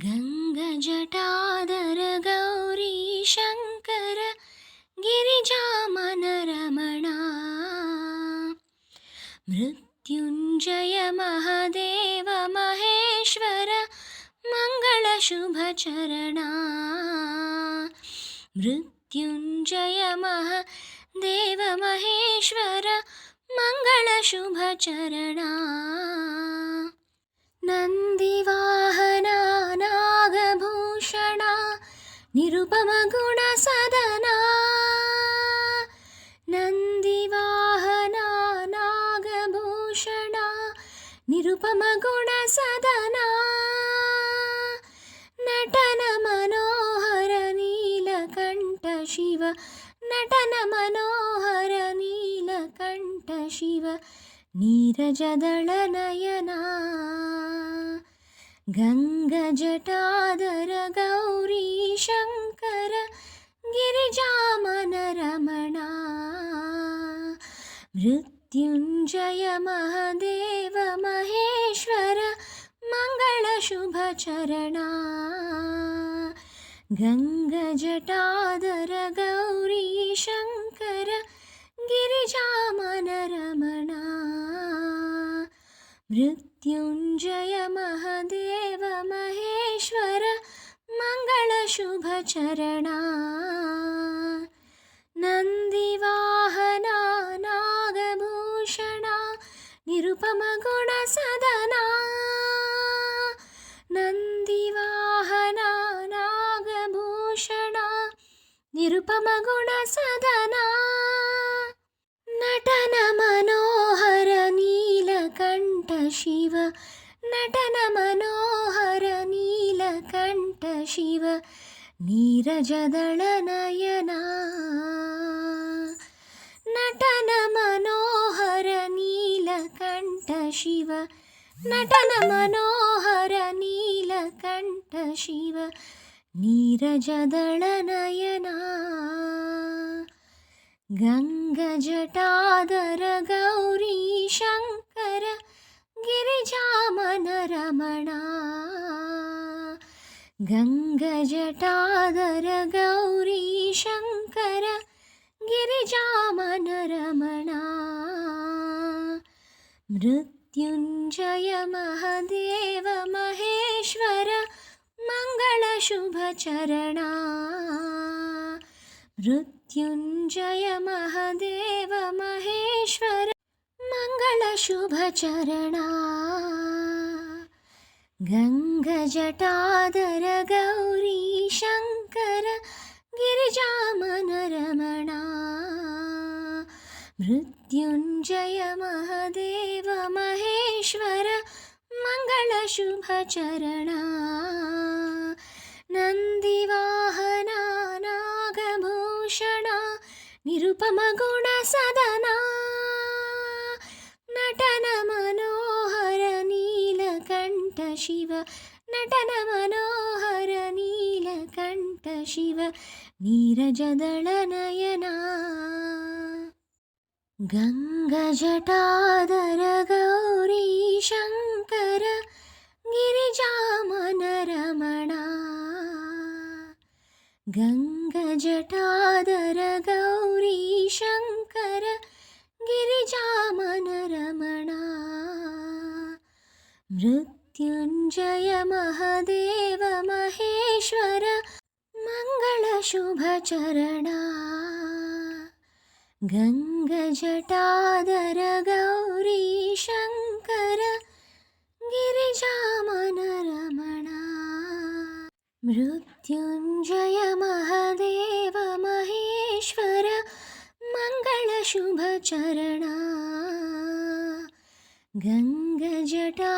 गङ्गजटाधर Gauri Shankar गिरिजामनरमणा Mrityunjay Mahadev Maheshwar मङ्गलशुभचरणा Mrityunjay Mahadev Maheshwar मङ्गलशुभचरणा नन्दिवाहना Nagabhushana निरुपमगुणसदना नन्दिवाहना Nagabhushana निरुपमगुणसदना नटन Manohar Neelkanth Shiva नटन Manohar Neelkanth Shiva नीरजदलनयना गङ्गजटाधर Gauri Shankar गिरिजामनरमणा Mrityunjay Mahadev Maheshwar मङ्गलशुभचरणा गङ्गजटाधर Gauri Shankar गिरिजामनरमणा Mrityunjay Mahadev Maheshwar मङ्गलशुभचरणा नन्दिवाहना Nagabhushana निरुपमगुणसदना नन्दिवाहना Nagabhushana निरुपमगुणसदना नटन Manohar Neelkanth Shiva नटन Manohar Neelkanth Shiva नीरजदलनयना नटन Manohar Neelkanth Shiva नटन Manohar Neelkanth Shiva नीरजदलनयना गङ्गजटाधर Gauri Shankar गिरिजामनरमणा गङ्गजटाधर Gauri Shankar गिरिजामनरमणा Mrityunjay Mahadev Maheshwar मङ्गलशुभचरणा Mrityunjay Mahadev Maheshwar मङ्गलशुभचरणा गङ्गजटाधर Gauri Shankar गिरिजामनरमणा Mrityunjay Mahadev Maheshwar मङ्गलशुभचरणा नन्दिवाहना Nagabhushana निरुपमगुणसदना नटन Manohar Neelkanth Shiva नटन Manohar Neelkanth Shiva नीरजदलनयना गङ्गजटाधर Gauri Shankar गिरिजामनरमणा गङ्गजटाधर Gauri Shankar गिरिजामनरमणा Mrityunjay Mahadev Maheshwar मङ्गलशुभचरणा गङ्गजटाधर Gauri Shankar गिरिजामनरमणा Mrityunjay Mahadev Maheshwar मङ्गलशुभचरणा गङ्गजटा